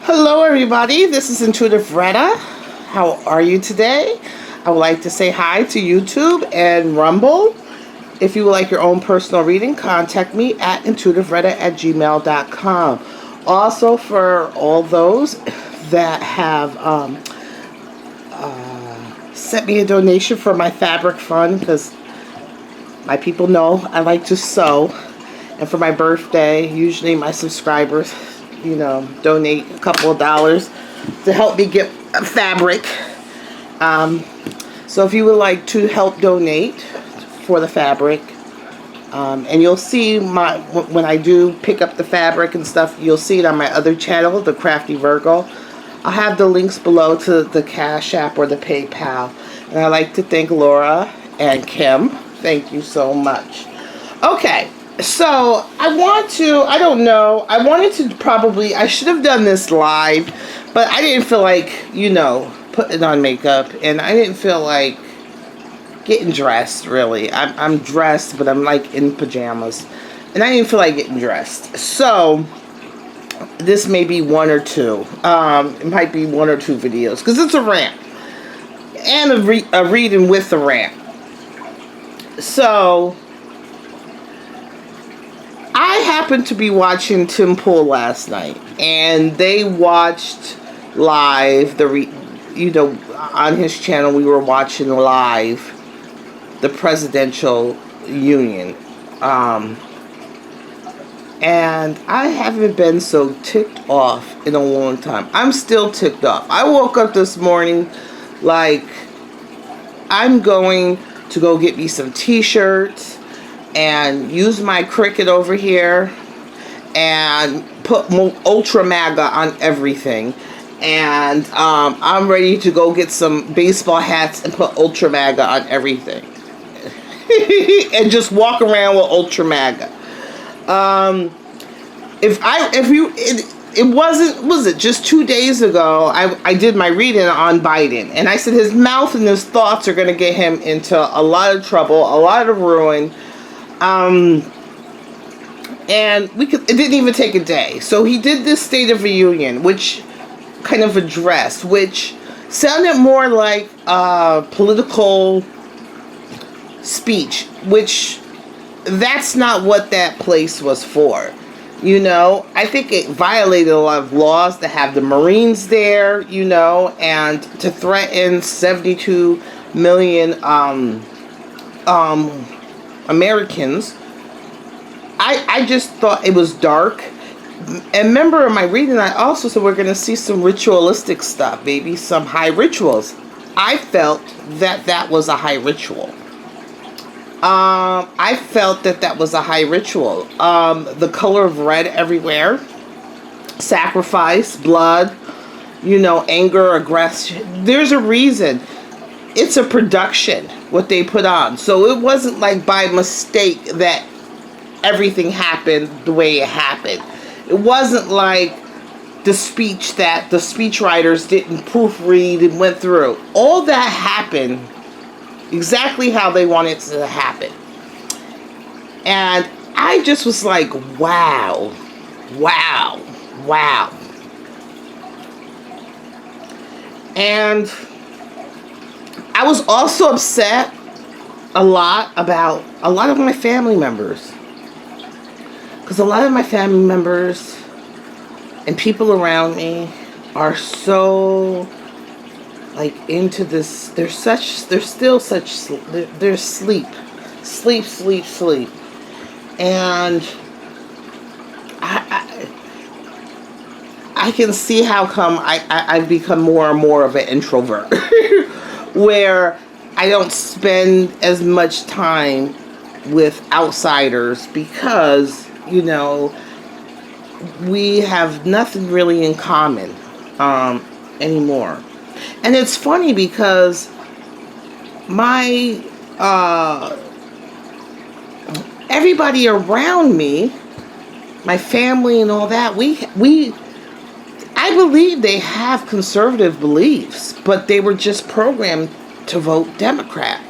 Hello everybody, this is Intuitive Retta. How are you today? I would like to say hi to YouTube and Rumble. If you would like your own personal reading, contact me at intuitiveretta@gmail.com. Also, for all those that have sent me a donation for my fabric fund, because my people know I like to sew, and for my birthday, usually my subscribers donate a couple of dollars to help me get fabric. So if you would like to help donate for the fabric, and you'll see when I do pick up the fabric and stuff, you'll see it on my other channel, the Crafty Virgo. I'll have the links below to the Cash App or the PayPal. And I'd like to thank Laura and Kim. Thank you so much. Okay. So, I should have done this live, but I didn't feel like, putting on makeup, and I didn't feel like getting dressed, really. I'm dressed, but I'm like in pajamas, and I didn't feel like getting dressed. So, this may be one or two. It might be one or two videos, because it's a rant, and a reading with a rant. So, I happened to be watching Tim Pool last night, and they watched live on his channel. We were watching live the presidential union, and I haven't been so ticked off in a long time. I'm still ticked off. I woke up this morning like I'm going to go get me some t-shirts and use my Cricut over here and put Ultra MAGA on everything. And I'm ready to go get some baseball hats and put Ultra MAGA on everything. And just walk around with Ultra MAGA. Was it just 2 days ago, I did my reading on Biden. And I said his mouth and his thoughts are going to get him into a lot of trouble, a lot of ruin. And it didn't even take a day. So he did this State of the Union, which kind of address, which sounded more like a political speech, which that's not what that place was for. I think it violated a lot of laws to have the Marines there, and to threaten 72 million Americans. I just thought it was dark. And remember in my reading, I also said we're going to see some ritualistic stuff, maybe some high rituals. I felt that was a high ritual. The color of red everywhere, sacrifice, blood, anger, aggression. There's a reason. It's a production, what they put on. So it wasn't like by mistake that everything happened the way it happened. It wasn't like the speech that the speechwriters didn't proofread and went through. All that happened exactly how they wanted it to happen. And I just was like, wow. And I was also upset a lot about a lot of my family members. Because a lot of my family members and people around me are so into this. They're still such, they're sleep. And I can see how come I've become more and more of an introvert. Where I don't spend as much time with outsiders because, we have nothing really in common anymore. And it's funny because my everybody around me, my family and all that, I believe they have conservative beliefs, but they were just programmed to vote Democrat.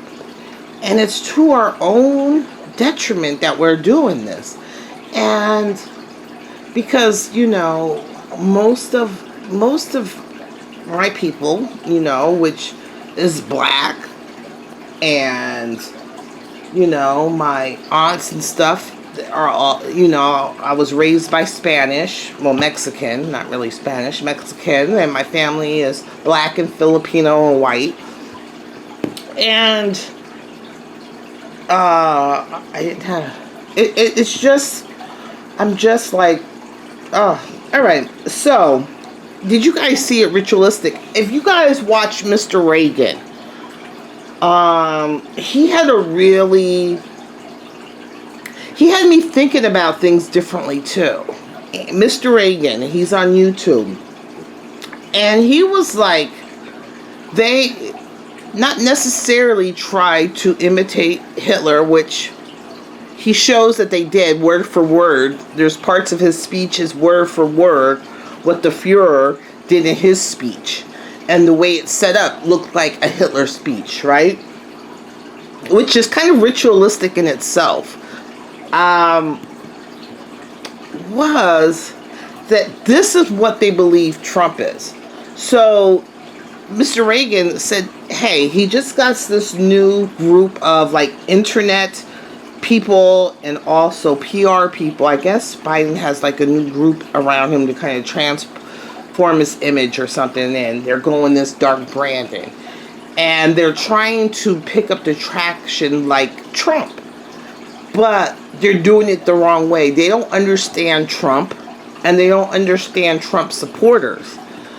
And it's to our own detriment that we're doing this. And because, most of most of my people, you know, which is black, and, you know, my aunts and stuff are all, you know, I was raised by Spanish, well, Mexican, not really Spanish, Mexican, and my family is black and Filipino and white. And I didn't have it's just, I'm just like, oh, all right. So, did you guys see it ritualistic? If you guys watch Mr. Reagan, he had a really, he had me thinking about things differently too. Mr. Reagan, he's on YouTube, and he was like, they not necessarily tried to imitate Hitler, which he shows that they did word for word. There's parts of his speech is word for word what the Fuhrer did in his speech. And the way it's set up looked like a Hitler speech, right? Which is kind of ritualistic in itself. Was that this is what they believe Trump is. So Mr. Reagan said, hey, he just got this new group of like internet people and also PR people. I guess Biden has like a new group around him to kind of transform his image or something, and they're going this dark branding. And they're trying to pick up the traction like Trump. But they're doing it the wrong way. They don't understand Trump, and they don't understand Trump supporters.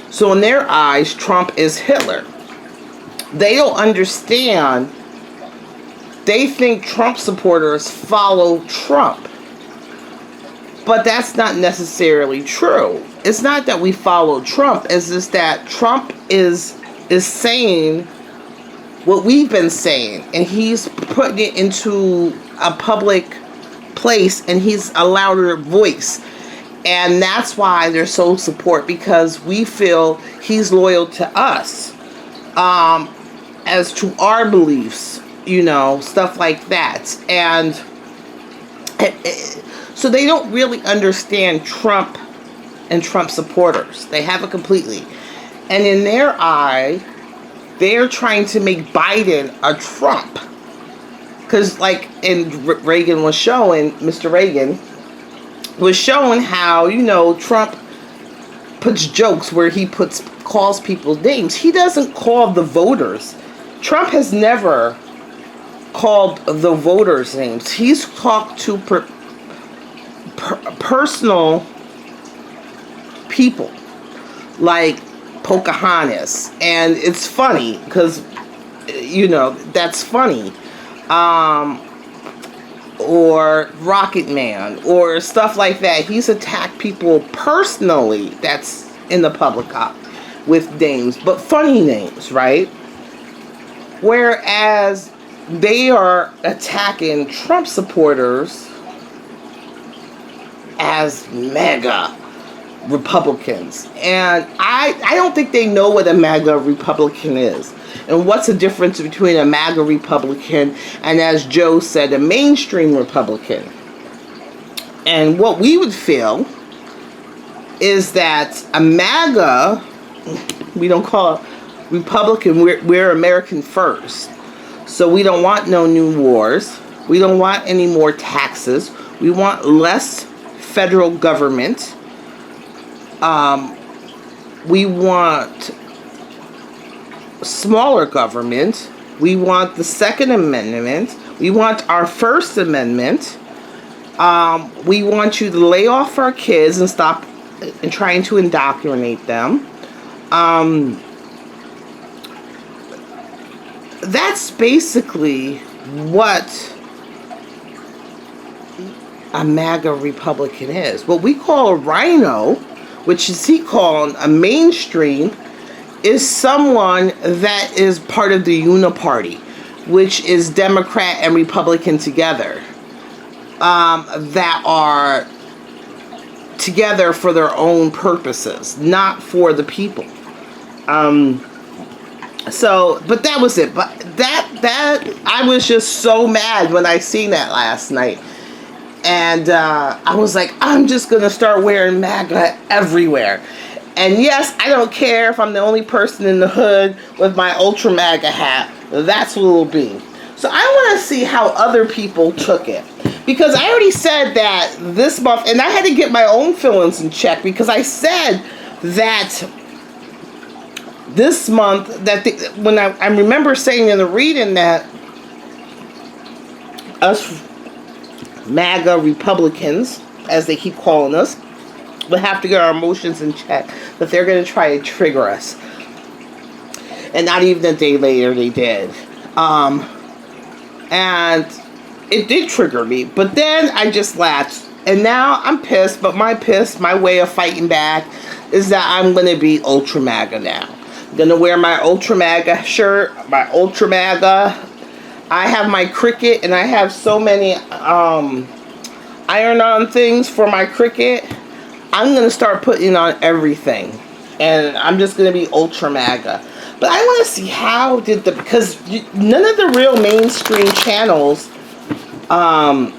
So in their eyes, Trump is Hitler. They don't understand. They think Trump supporters follow Trump. But that's not necessarily true. It's not that we follow Trump. It's just that Trump is saying what we've been saying. And he's putting it into a public place. And he's a louder voice. And that's why they're so support, because we feel he's loyal to us, as to our beliefs, you know, stuff like that. And so they don't really understand Trump and Trump supporters. They have it completely. And in their eye, they're trying to make Biden a Trump. Because like Reagan was showing, Mr. Reagan was showing how, you know, Trump puts jokes where he calls people's names. He doesn't call the voters. Trump has never called the voters' names. He's talked to personal people like Pocahontas, and it's funny because, you know, that's funny. Or Rocket Man, or stuff like that. He's attacked people personally that's in the public eye with names, but funny names, right? Whereas they are attacking Trump supporters as mega Republicans. And I don't think they know what a MAGA Republican is. And what's the difference between a MAGA Republican and, as Joe said, a mainstream Republican? And what we would feel is that a MAGA, we don't call it Republican, we're American first. So we don't want no new wars. We don't want any more taxes. We want less federal government. We want smaller government. We want the Second Amendment. We want our First Amendment. We want you to lay off our kids and stop and trying to indoctrinate them. That's basically what a MAGA Republican is. What we call a rhino, which is he calling a mainstream, is someone that is part of the Uniparty, which is Democrat and Republican together, that are together for their own purposes, not for the people. So, but that was it. But that I was just so mad when I seen that last night. And I was like, I'm just going to start wearing MAGA everywhere. And yes, I don't care if I'm the only person in the hood with my Ultra MAGA hat. That's what it'll be. So I want to see how other people took it. Because I already said that this month, and I had to get my own feelings in check, because I said that this month, that when I remember saying in the reading that us MAGA Republicans, as they keep calling us, we'll have to get our emotions in check, that they're going to try to trigger us. And not even a day later, they did. And it did trigger me. But then I just laughed. And now I'm pissed, but my way of fighting back is that I'm going to be Ultra MAGA now. I'm going to wear my Ultra MAGA shirt, my Ultra MAGA. I have my Cricut, and I have so many iron-on things for my Cricut. I'm going to start putting on everything. And I'm just going to be Ultra MAGA. But I want to see how did because none of the real mainstream channels, and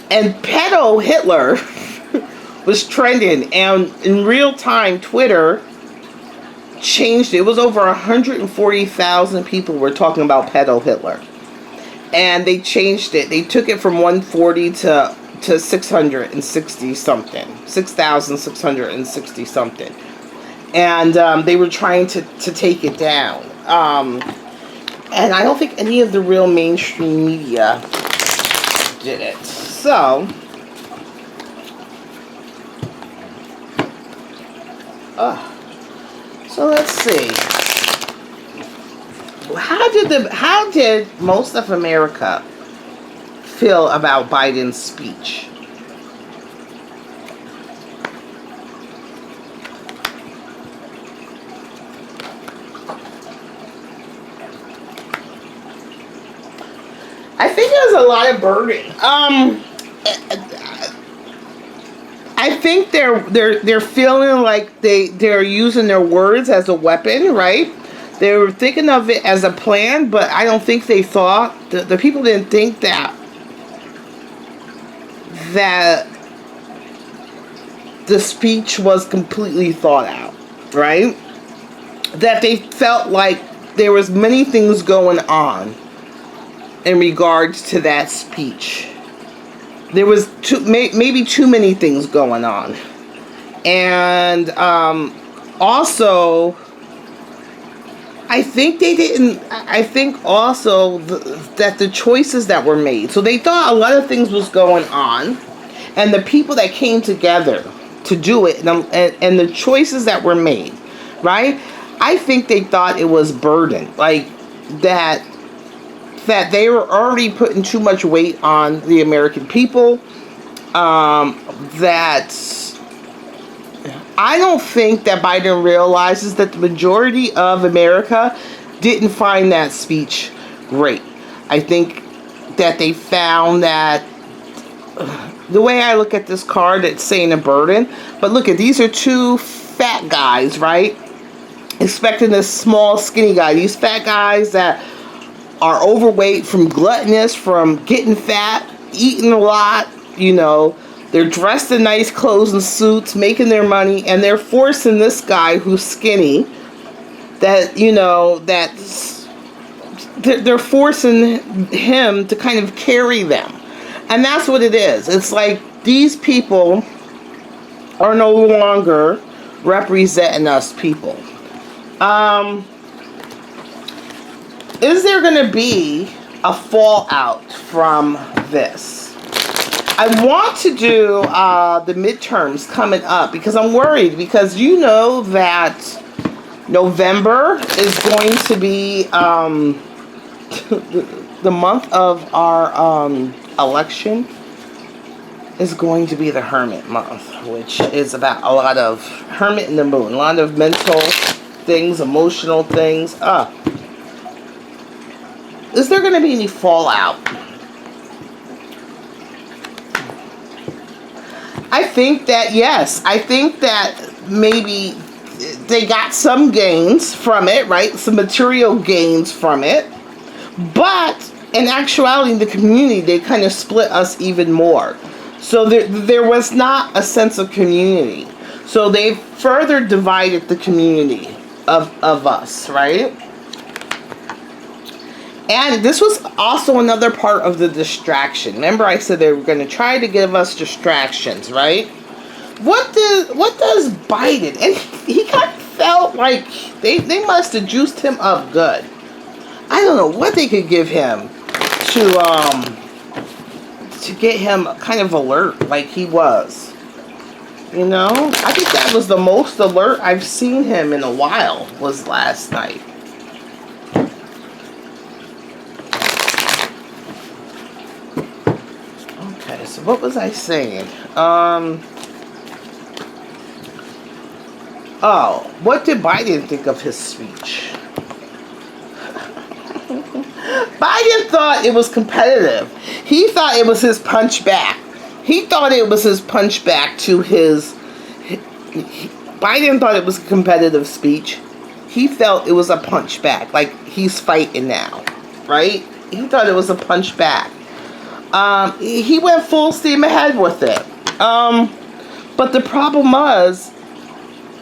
pedo Hitler was trending. And in real time, Twitter changed it. It was over 140,000 people were talking about pedo Hitler. And they changed it. They took it from 140 to 660 something. 6,660 something. And they were trying to take it down. And I don't think any of the real mainstream media did it. So, let's see. How did most of America feel about Biden's speech? I think there's a lot of burden. I think they're feeling like they're using their words as a weapon, right? They were thinking of it as a plan, but I don't think they thought the people didn't think that the speech was completely thought out, right? That they felt like there was many things going on in regards to that speech. There was maybe too many things going on. And also, I think also that the choices that were made. So they thought a lot of things was going on. And the people that came together to do it, and the choices that were made, right? I think they thought it was burden. Like that they were already putting too much weight on the American people. That I don't think that Biden realizes that the majority of America didn't find that speech great. I think that they found that the way I look at this card, it's saying a burden. But look at, these are two fat guys, right? Expecting this small, skinny guy. These fat guys that are overweight from gluttonous, from getting fat, eating a lot, you know. They're dressed in nice clothes and suits, making their money, and they're forcing this guy who's skinny, that, you know, they're forcing him to kind of carry them. And that's what it is. It's like these people are no longer representing us people. Is there going to be a fallout from this? I want to do the midterms coming up because I'm worried, because you know that November is going to be the month of our election is going to be the Hermit month, which is about a lot of Hermit and the Moon, a lot of mental things, emotional things. Is there going to be any fallout? I think that yes. I think that maybe they got some gains from it, right? Some material gains from it. But in actuality, in the community, they kind of split us even more. So there was not a sense of community. So they further divided the community of us, right? And this was also another part of the distraction. Remember I said they were going to try to give us distractions, right? What does Biden, and he kind of felt like they must have juiced him up good. I don't know what they could give him to get him kind of alert like he was. You know? I think that was the most alert I've seen him in a while, was last night. Okay, so what was I saying? Oh, what did Biden think of his speech? Biden thought it was competitive. He thought it was his punch back. He thought it was his punch back to his... Biden thought it was a competitive speech. He felt it was a punch back. Like, he's fighting now. Right? He thought it was a punch back. He went full steam ahead with it. But the problem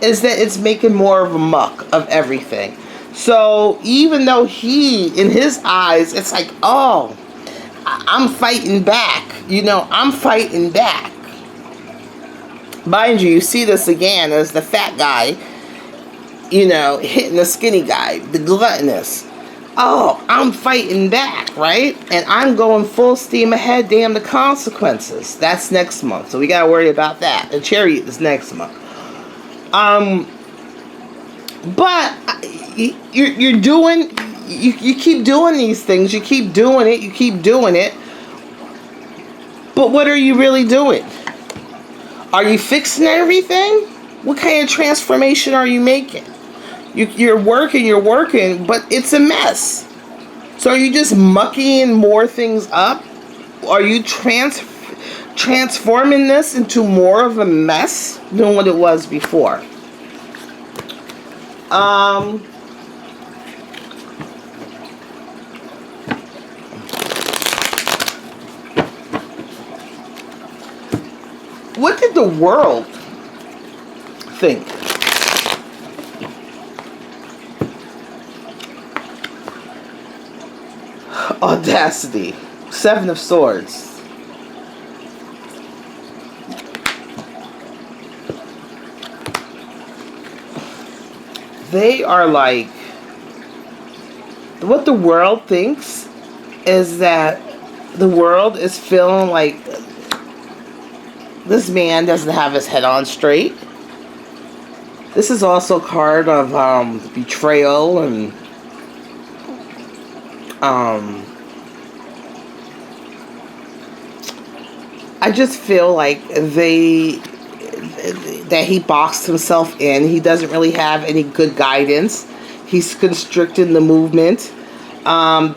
is that it's making more of a muck of everything. So even though in his eyes, it's like, oh, I'm fighting back. You know, I'm fighting back. Mind you, you see this again as the fat guy, you know, hitting the skinny guy, the gluttonous. Oh, I'm fighting back, right? And I'm going full steam ahead, damn the consequences. That's next month, so we gotta worry about that. The chariot is next month. But you're doing, you keep doing these things, you keep doing it, but what are you really doing? Are you fixing everything? What kind of transformation are you making? You're working, but it's a mess. So are you just mucking more things up? Are you transforming this into more of a mess than what it was before? What did the world think? Audacity. Seven of Swords. They are like, what the world thinks is that the world is feeling like this man doesn't have his head on straight. This is also a card of betrayal and I just feel like that he boxed himself in. He doesn't really have any good guidance. He's constricting the movement. And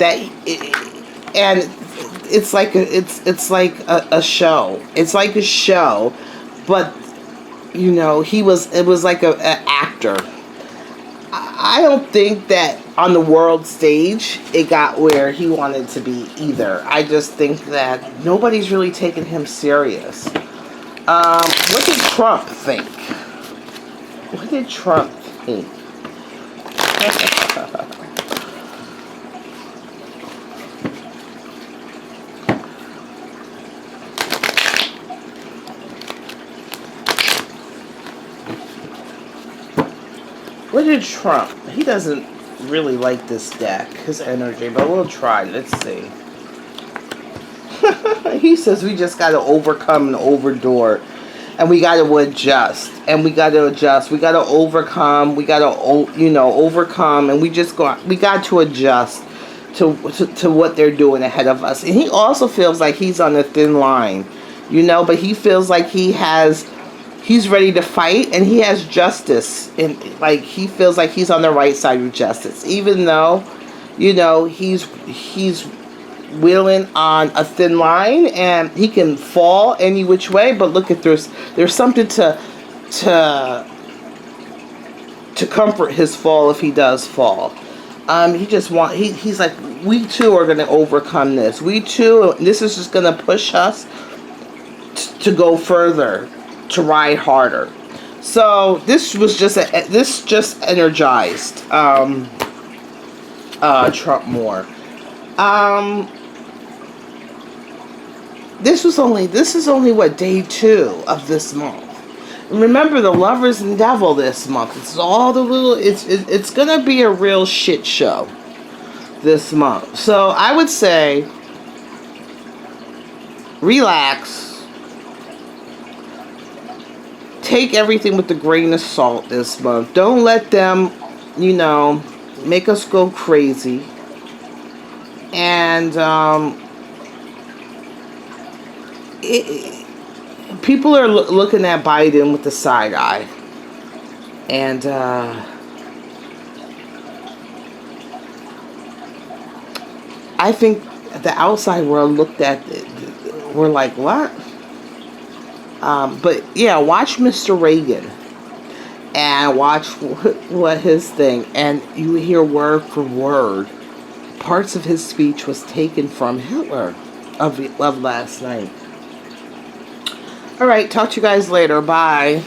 it's like a show. It's like a show, but you know, it was like an actor. I don't think that on the world stage it got where he wanted to be either. I just think that nobody's really taking him serious. What did Trump think? What did Trump think? What did Trump? He doesn't really like this deck, his energy, but we'll try. Let's see. He says we just got to overcome and overdoor, and we got to adjust, and we got to adjust. We got to overcome. We got to, overcome, and we got to adjust to what they're doing ahead of us. And he also feels like he's on a thin line, but he feels like he's ready to fight, and he has justice, and like he feels like he's on the right side of justice, even though, he's wheeling on a thin line, and he can fall any which way. But look at there's something to comfort his fall if he does fall. He's like, we too are going to overcome this. We too, this is just going to push us to go further, to ride harder. So this was just this just energized Trump more. This is only what, day 2 of this month. And remember, the Lovers and Devil this month. It's all the little. It's gonna be a real shit show this month. So I would say, relax. Take everything with a grain of salt this month. Don't let them, make us go crazy. And people are looking at Biden with the side eye. And I think the outside world looked at it, we're like, what? But yeah, watch Mr. Reagan and watch what his thing, and you hear word for word parts of his speech was taken from Hitler of last night. All right, talk to you guys later. Bye.